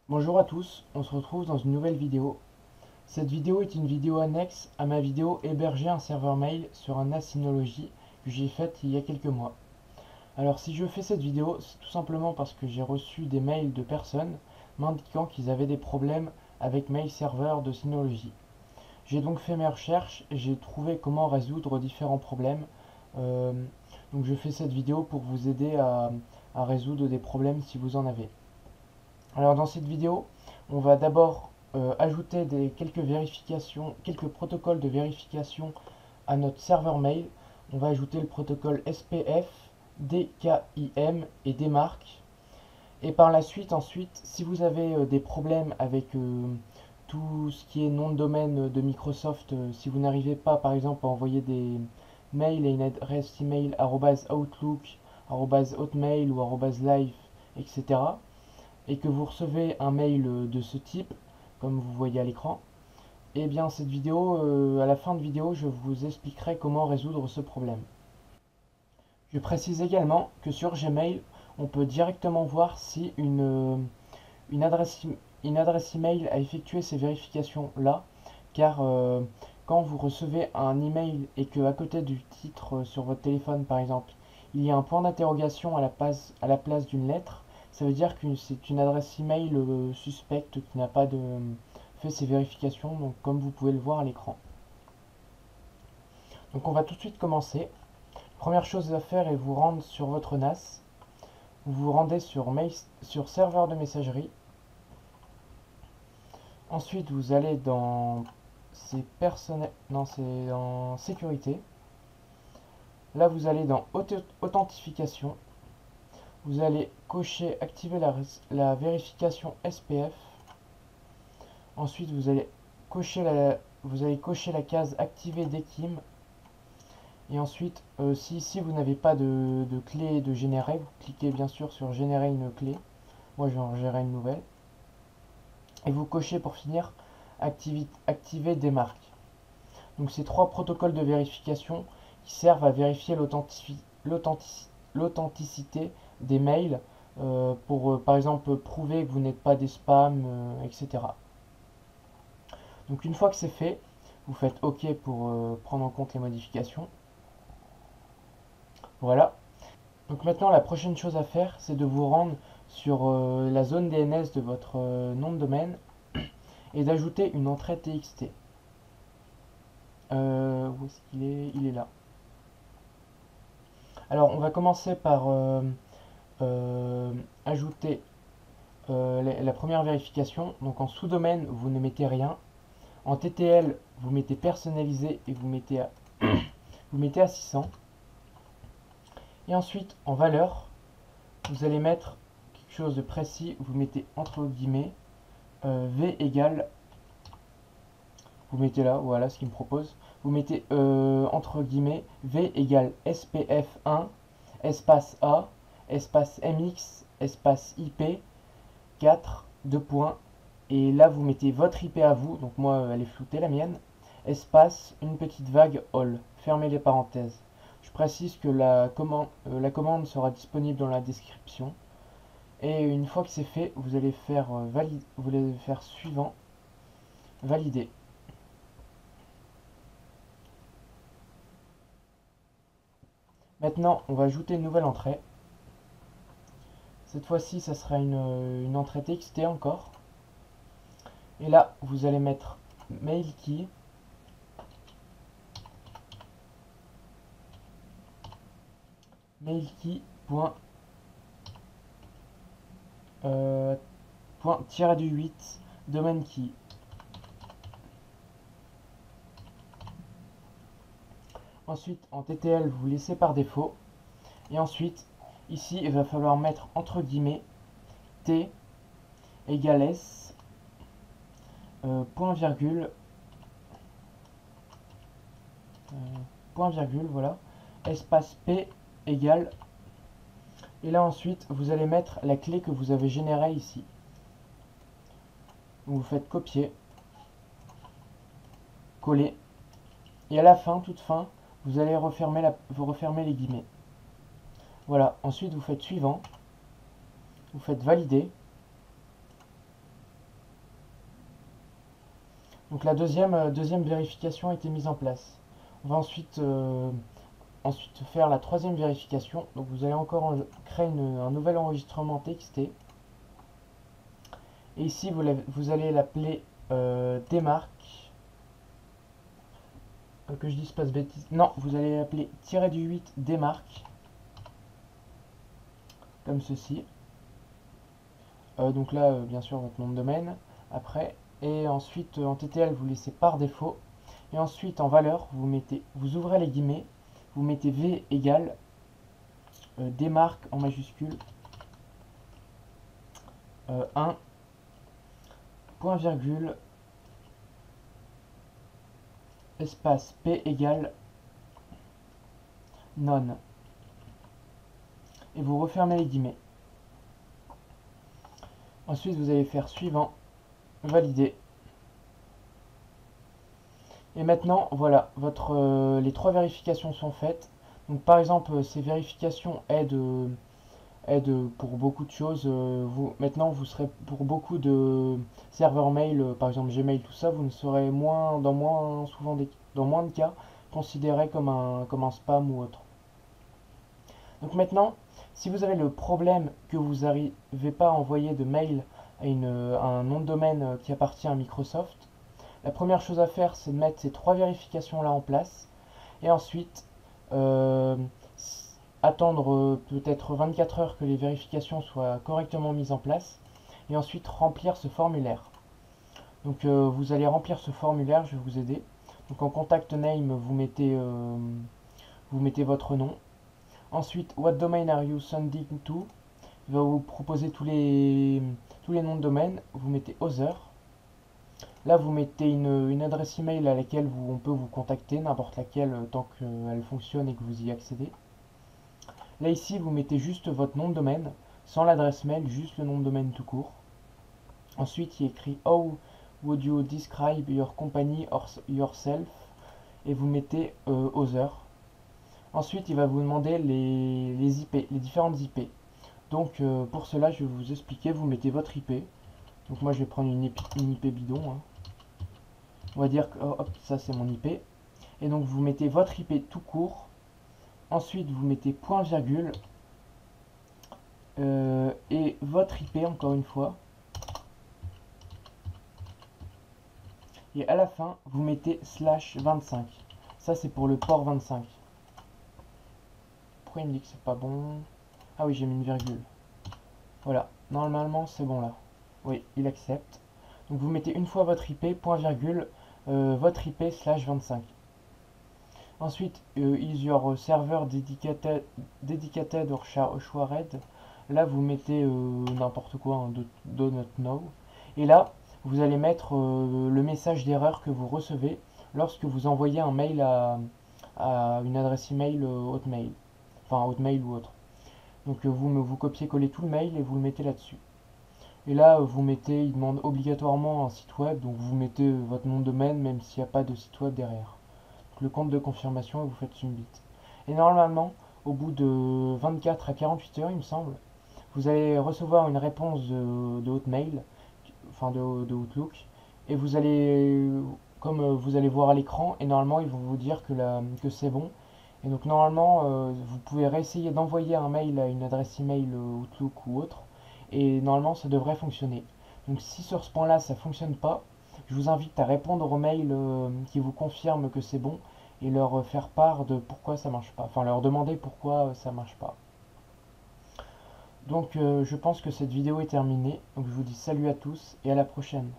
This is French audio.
Bonjour à tous, on se retrouve dans une nouvelle vidéo. Cette vidéo est une vidéo annexe à ma vidéo héberger un serveur mail sur un NAS Synology que j'ai faite il y a quelques mois. Alors si je fais cette vidéo, c'est tout simplement parce que j'ai reçu des mails de personnes m'indiquant qu'ils avaient des problèmes avec Mail Server de Synology. J'ai donc fait mes recherches et j'ai trouvé comment résoudre différents problèmes. Euh, donc je fais cette vidéo pour vous aider à résoudre des problèmes si vous en avez. Alors dans cette vidéo, on va d'abord ajouter quelques vérifications, quelques protocoles de vérification à notre serveur mail. On va ajouter le protocole SPF, DKIM et DMARC. Et par la suite, ensuite, si vous avez des problèmes avec tout ce qui est nom de domaine de Microsoft, si vous n'arrivez pas par exemple à envoyer des mails à une adresse email @outlook, @hotmail ou @live, etc., et que vous recevez un mail de ce type, comme vous voyez à l'écran, et bien cette vidéo, à la fin de vidéo, je vous expliquerai comment résoudre ce problème. Je précise également que sur Gmail, on peut directement voir si une adresse, une adresse email a effectué ces vérifications-là, car quand vous recevez un email et que à côté du titre sur votre téléphone par exemple, il y a un point d'interrogation à la place d'une lettre, ça veut dire que c'est une adresse email suspecte qui n'a pas fait ces vérifications, donc comme vous pouvez le voir à l'écran. Donc on va tout de suite commencer. Première chose à faire est vous rendre sur votre NAS. Vous vous rendez sur serveur de messagerie. Ensuite, vous allez dans non, c'est dans sécurité. Là, vous allez dans authentification. Vous allez cocher activer la vérification SPF. Ensuite, vous allez cocher la case activer DKIM. Et ensuite, si ici vous n'avez pas de clé de générer, vous cliquez bien sûr sur générer une clé. Moi, je vais en générer une nouvelle. Et vous cochez pour finir activer des marques. Donc ces trois protocoles de vérification qui servent à vérifier l'authenticité des mails pour par exemple prouver que vous n'êtes pas des spams, etc. Donc une fois que c'est fait, vous faites OK pour prendre en compte les modifications. Voilà. Donc maintenant la prochaine chose à faire, c'est de vous rendre sur la zone DNS de votre nom de domaine et d'ajouter une entrée TXT. Où est-ce qu'il est? Il est là. Alors on va commencer par ajouter la première vérification. Donc en sous-domaine, vous ne mettez rien. En TTL, vous mettez personnalisé et vous mettez à 600. Et ensuite, en valeur, vous allez mettre quelque chose de précis. Vous mettez entre guillemets V égale. Vous mettez là, voilà ce qu'il me propose. Vous mettez entre guillemets V égale SPF1 espace A espace MX espace IP 4 2 points. Et là, vous mettez votre IP à vous, donc moi, elle est floutée, la mienne, espace, une petite vague all. Fermez les parenthèses. Je précise que la commande sera disponible dans la description. Et une fois que c'est fait, vous allez faire vous allez faire suivant, valider. Maintenant, on va ajouter une nouvelle entrée. Cette fois-ci, ça sera une entrée TXT encore. Et là, vous allez mettre mail key. Mail key. Point tiré du 8 domaine key. Ensuite, en TTL, vous laissez par défaut. Et ensuite, ici, il va falloir mettre entre guillemets T égale S, point virgule, point virgule, voilà, espace P égale. Et là ensuite, vous allez mettre la clé que vous avez générée ici. Vous faites copier, coller. Et à la fin, toute fin, vous allez vous refermer les guillemets. Voilà, ensuite vous faites suivant, vous faites valider. Donc la deuxième vérification a été mise en place. On va ensuite faire la troisième vérification. Donc vous allez encore créer un nouvel enregistrement TXT. Et ici vous allez l'appeler démarque. Que je dise pas de bêtises. Non, vous allez l'appeler -8 démarque. Comme ceci. Donc là, bien sûr, votre nom de domaine. Après. Et ensuite, en TTL, vous laissez par défaut. Et ensuite, en valeur, vous ouvrez les guillemets. Vous mettez V égale démarque en majuscule 1 point virgule espace P égale non. Et vous refermez les guillemets. Ensuite, vous allez faire suivant, valider. Et maintenant, voilà, les trois vérifications sont faites. Donc par exemple, ces vérifications aident pour beaucoup de choses. Maintenant, vous serez pour beaucoup de serveurs mail, par exemple Gmail, tout ça, vous ne serez dans moins de cas considéré comme un spam ou autre. Donc maintenant, si vous avez le problème que vous n'arrivez pas à envoyer de mail à un nom de domaine qui appartient à Microsoft, la première chose à faire, c'est de mettre ces trois vérifications là en place et ensuite attendre peut-être 24 heures que les vérifications soient correctement mises en place et ensuite remplir ce formulaire. Donc vous allez remplir ce formulaire, je vais vous aider. Donc en contact name, vous mettez votre nom. Ensuite, what domain are you sending to? Il va vous proposer tous les noms de domaine. Vous mettez other. Là, vous mettez une adresse email à laquelle on peut vous contacter, n'importe laquelle, tant qu'elle fonctionne et que vous y accédez. Là, ici, vous mettez juste votre nom de domaine, sans l'adresse mail, juste le nom de domaine tout court. Ensuite, il est écrit How would you describe your company or yourself? Et vous mettez other. Ensuite, il va vous demander les IP, les différentes IP. Donc, pour cela, je vais vous expliquer. Vous mettez votre IP. Donc, moi, je vais prendre une IP bidon. Hein. On va dire que hop, ça, c'est mon IP. Et donc, vous mettez votre IP tout court. Ensuite, vous mettez point virgule. Et votre IP, encore une fois. Et à la fin, vous mettez /25. Ça, c'est pour le port 25. Pourquoi il me dit que c'est pas bon? Ah oui, j'ai mis une virgule. Voilà, normalement c'est bon là. Oui, il accepte. Donc vous mettez une fois votre IP, point virgule, votre IP /25. Ensuite, is your server dedicated or shared. Là, vous mettez n'importe quoi, un do not know. Et là, vous allez mettre le message d'erreur que vous recevez lorsque vous envoyez un mail à une adresse email Hotmail. Enfin, Hotmail ou autre. Donc vous copiez-collez tout le mail et vous le mettez là-dessus. Et là, il demande obligatoirement un site web, donc vous mettez votre nom de domaine même s'il n'y a pas de site web derrière. Donc, le compte de confirmation et vous faites submit. Et normalement, au bout de 24 à 48 heures, il me semble, vous allez recevoir une réponse de Hotmail, enfin de Outlook, et comme vous allez voir à l'écran, et normalement ils vont vous dire que c'est bon. Et donc normalement, vous pouvez réessayer d'envoyer un mail à une adresse email Outlook ou autre, et normalement ça devrait fonctionner. Donc si sur ce point-là ça fonctionne pas, je vous invite à répondre au mail qui vous confirme que c'est bon et leur faire part de pourquoi ça marche pas. Enfin leur demander pourquoi ça marche pas. Donc je pense que cette vidéo est terminée. Donc je vous dis salut à tous et à la prochaine.